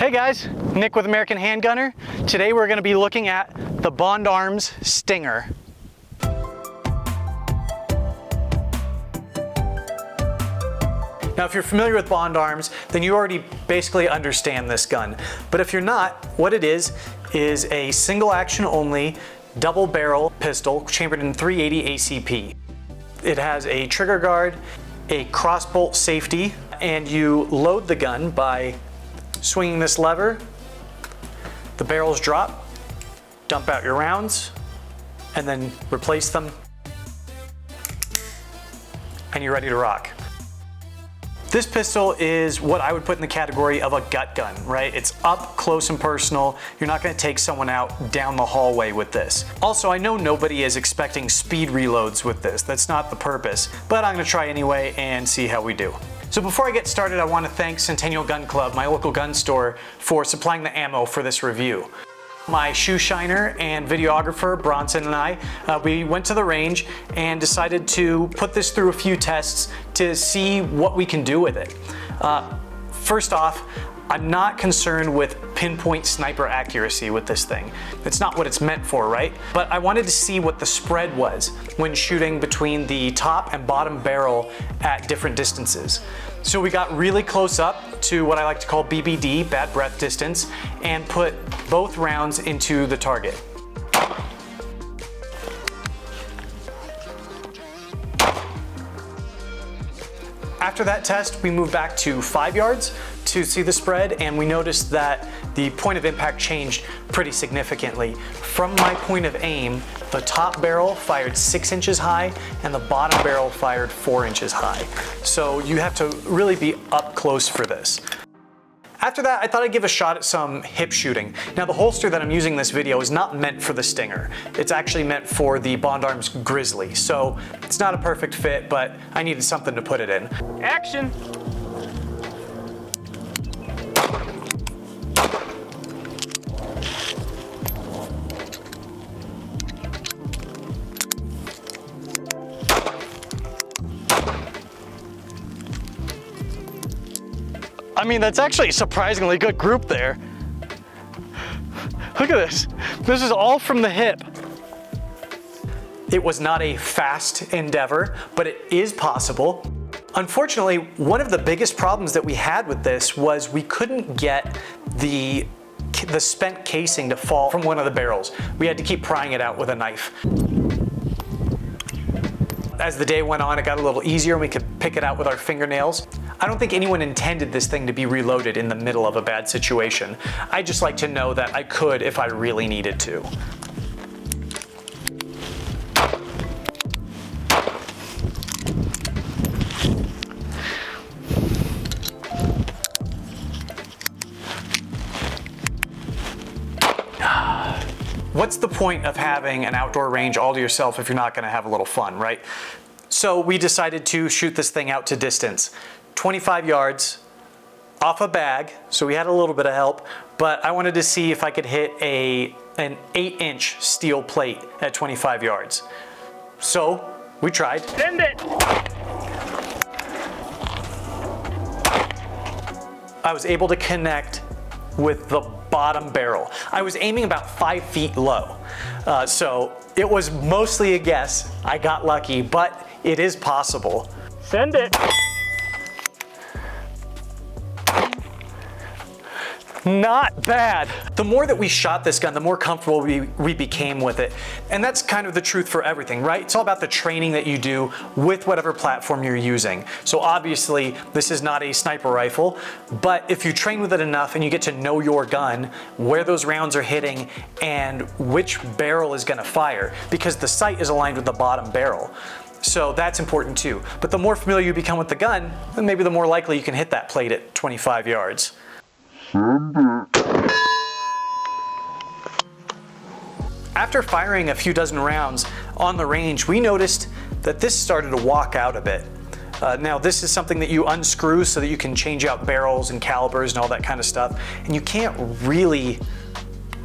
Hey guys, Nick with American Handgunner. Today we're going to be looking at the Bond Arms Stinger. Now if you're familiar with Bond Arms, then you already basically understand this gun. But if you're not, what it is a single action only double barrel pistol chambered in 380 ACP. It has a trigger guard, a crossbolt safety, and you load the gun by swinging this lever. The barrels drop, dump out your rounds, and then replace them, and you're ready to rock. This pistol is what I would put in the category of a gut gun, right? It's up close and personal. You're not gonna take someone out down the hallway with this. Also, I know nobody is expecting speed reloads with this. That's not the purpose, but I'm gonna try anyway and see how we do. So before I get started, I wanna thank Centennial Gun Club, my local gun store, for supplying the ammo for this review. My shoe shiner and videographer, Bronson, and I, we went to the range and decided to put this through a few tests to see what we can do with it. First off, I'm not concerned with pinpoint sniper accuracy with this thing. It's not what it's meant for, right? But I wanted to see what the spread was when shooting between the top and bottom barrel at different distances. So we got really close up to what I like to call BBD, bad breath distance, and put both rounds into the target. After that test, we moved back to 5 yards to see the spread, and we noticed that the point of impact changed pretty significantly. From my point of aim, the top barrel fired 6 inches high and the bottom barrel fired 4 inches high. So you have to really be up close for this. After that, I thought I'd give a shot at some hip shooting. Now the holster that I'm using in this video is not meant for the Stinger. It's actually meant for the Bond Arms Grizzly. So it's not a perfect fit, but I needed something to put it in. Action! I mean, that's actually a surprisingly good group there. Look at this. This is all from the hip. It was not a fast endeavor, but it is possible. Unfortunately, one of the biggest problems that we had with this was we couldn't get the spent casing to fall from one of the barrels. We had to keep prying it out with a knife. As the day went on, it got a little easier and we could pick it out with our fingernails. I don't think anyone intended this thing to be reloaded in the middle of a bad situation. I just like to know that I could if I really needed to. What's the point of having an outdoor range all to yourself if you're not gonna have a little fun, right? So we decided to shoot this thing out to distance. 25 yards off a bag, so we had a little bit of help, but I wanted to see if I could hit an 8-inch steel plate at 25 yards. So we tried. Send it! I was able to connect with the bottom barrel. I was aiming about 5 feet low, so it was mostly a guess. I got lucky, but it is possible. Send it! Not bad. The more that we shot this gun, the more comfortable we became with it. And that's kind of the truth for everything, right? It's all about the training that you do with whatever platform you're using. So obviously, this is not a sniper rifle, but if you train with it enough and you get to know your gun, where those rounds are hitting, and which barrel is gonna fire, because the sight is aligned with the bottom barrel. So that's important too. But the more familiar you become with the gun, then maybe the more likely you can hit that plate at 25 yards. After firing a few dozen rounds on the range, we noticed that this started to walk out a bit. Now this is something that you unscrew so that you can change out barrels and calibers and all that kind of stuff, and you can't really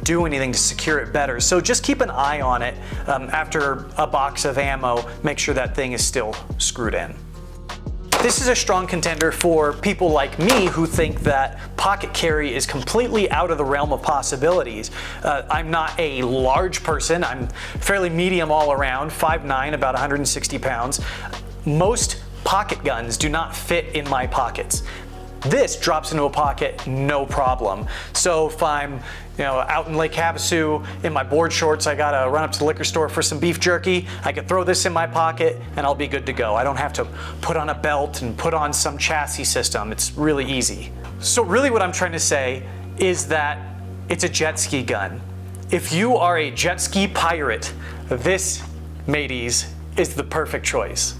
do anything to secure it better. So just keep an eye on it. After a box of ammo, make sure that thing is still screwed in. This is a strong contender for people like me who think that pocket carry is completely out of the realm of possibilities. I'm not a large person. I'm fairly medium all around, 5'9", about 160 pounds. Most pocket guns do not fit in my pockets. This drops into a pocket, no problem. So if I'm out in Lake Havasu in my board shorts, I gotta run up to the liquor store for some beef jerky, I could throw this in my pocket and I'll be good to go. I don't have to put on a belt and put on some chassis system. It's really easy. So really what I'm trying to say is that it's a jet ski gun. If you are a jet ski pirate, this, mateys, is the perfect choice.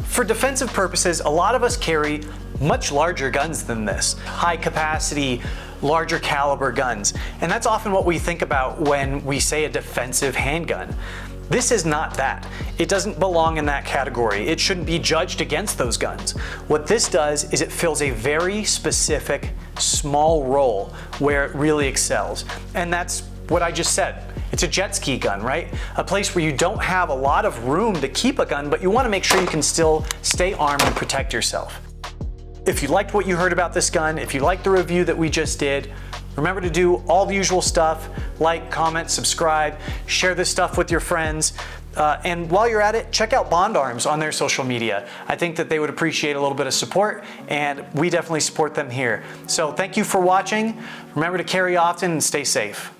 For defensive purposes, a lot of us carry much larger guns than this. High capacity, larger caliber guns. And that's often what we think about when we say a defensive handgun. This is not that. It doesn't belong in that category. It shouldn't be judged against those guns. What this does is it fills a very specific, small role where it really excels. And that's what I just said. It's a jet ski gun, right? A place where you don't have a lot of room to keep a gun, but you want to make sure you can still stay armed and protect yourself. If you liked what you heard about this gun, if you liked the review that we just did, remember to do all the usual stuff, like, comment, subscribe, share this stuff with your friends, and while you're at it, check out Bond Arms on their social media. I think that they would appreciate a little bit of support, and we definitely support them here. So thank you for watching. Remember to carry often and stay safe.